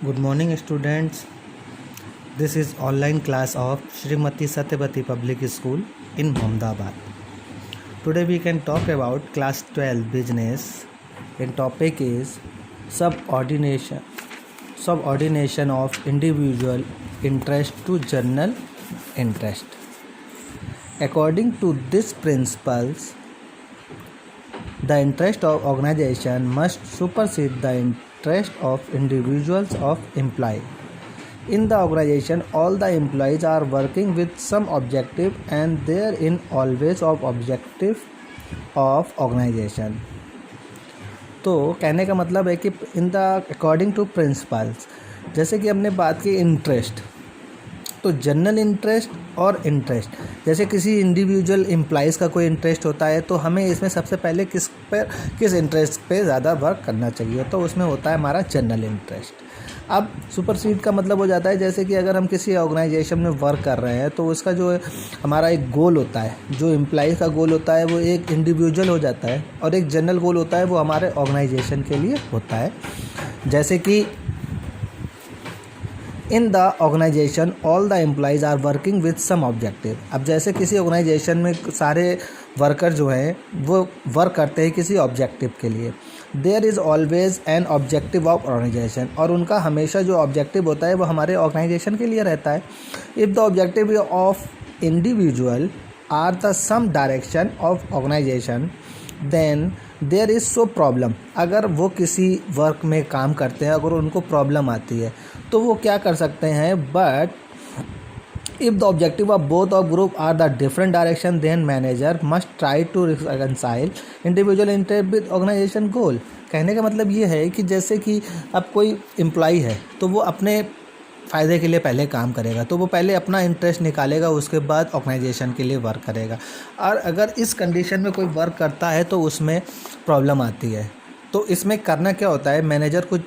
Good morning, students. This is online class of Srimati Satyavati Public School in Mohammadabad. Today we can talk about class 12 business. And topic is subordination. Subordination of individual interest to general interest. According to these principles, the interest of organization must supersede the interest of individuals of employee. In the organization, all the employees are working with some objective and there in always of objective of organization. तो कहने का मतलब है कि in the according to principles, जैसे कि हमने बात की इंटरेस्ट, तो जनरल इंटरेस्ट और इंटरेस्ट, जैसे किसी इंडिविजुअल एम्प्लॉइज़ का कोई इंटरेस्ट होता है तो हमें इसमें सबसे पहले किस इंटरेस्ट पे ज़्यादा वर्क करना चाहिए, तो उसमें होता है हमारा जनरल इंटरेस्ट. अब सुपरसीड का मतलब हो जाता है जैसे कि अगर हम किसी ऑर्गेनाइजेशन में वर्क कर रहे हैं तो उसका जो हमारा एक गोल होता है, जो एम्प्लॉइज़ का गोल होता है वो एक इंडिविजुअल हो जाता है और एक जनरल गोल होता है वो हमारे ऑर्गेनाइजेशन के लिए होता है. जैसे कि in the organisation all the employees are working with some objective. अब जैसे किसी ऑर्गेनाइजेशन में सारे वर्कर जो हैं वो वर्क करते हैं किसी ऑब्जेक्टिव के लिए. There is always an objective of organisation, और उनका हमेशा जो ऑब्जेक्टिव होता है वो हमारे ऑर्गेनाइजेशन के लिए रहता है. If the objective of individual are the some direction of organisation then there is so problem. अगर वो किसी वर्क में काम करते हैं, अगर उनको प्रॉब्लम आती है तो वो क्या कर सकते हैं, but if the objective of both of group are the different direction then manager must try to reconcile individual interest with organisation goal. कहने का मतलब ये है कि जैसे कि अब कोई एम्प्लॉई है तो वो अपने फ़ायदे के लिए पहले काम करेगा, तो वो पहले अपना इंटरेस्ट निकालेगा, उसके बाद ऑर्गेनाइजेशन के लिए वर्क करेगा. और अगर इस कंडीशन में कोई वर्क करता है तो उसमें प्रॉब्लम आती है, तो इसमें करना क्या होता है, मैनेजर को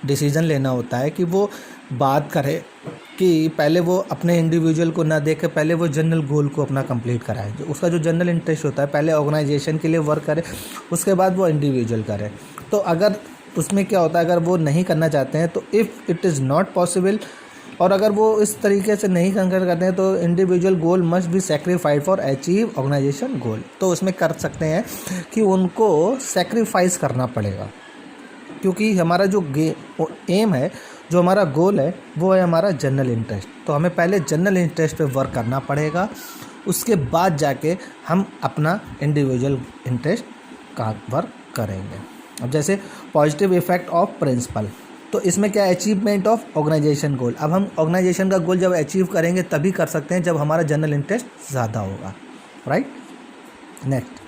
डिसीज़न लेना होता है कि वो बात करे कि पहले वो अपने इंडिविजुअल को ना देख के पहले वो जनरल गोल को अपना कंप्लीट कराए. जो उसका जो जनरल इंटरेस्ट होता है पहले ऑर्गेनाइजेशन के लिए वर्क करे, उसके बाद वो इंडिविजुअल करे. तो अगर उसमें क्या होता है, अगर वो नहीं करना चाहते हैं तो if it is not possible, और अगर वो इस तरीके से नहीं कंसिडर करते हैं तो individual goal must be sacrificed for achieve organisation goal. तो उसमें कर सकते हैं कि उनको सेक्रीफाइस करना पड़ेगा, क्योंकि हमारा जो एम है, जो हमारा गोल है वो है हमारा जनरल इंटरेस्ट. तो हमें पहले जनरल इंटरेस्ट पे वर्क करना पड़ेगा, उसके बाद जाके हम अपना इंडिविजुअल इंटरेस्ट का वर्क करेंगे. अब जैसे पॉजिटिव इफेक्ट ऑफ प्रिंसिपल, तो इसमें क्या है, अचीवमेंट ऑफ ऑर्गेनाइजेशन गोल. अब हम ऑर्गेनाइजेशन का गोल जब अचीव करेंगे तभी कर सकते हैं जब हमारा जनरल इंटरेस्ट ज़्यादा होगा, right. Next,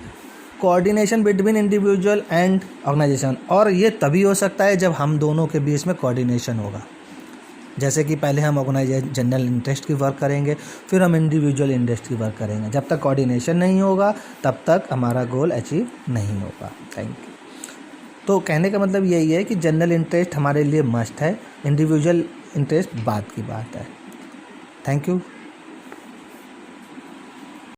coordination between individual and organisation, और ये तभी हो सकता है जब हम दोनों के बीच में कोऑर्डिनेशन होगा. जैसे कि पहले हम ऑर्गेनाइजेशन जनरल इंटरेस्ट की वर्क करेंगे, फिर हम इंडिविजुअल इंटरेस्ट की वर्क करेंगे. जब तक कोऑर्डिनेशन नहीं होगा तब तक हमारा गोल अचीव नहीं होगा. Thank you. तो कहने का मतलब यही है कि जनरल इंटरेस्ट हमारे लिए मस्ट है, इंडिविजुअल इंटरेस्ट बाद की बात है. Thank you.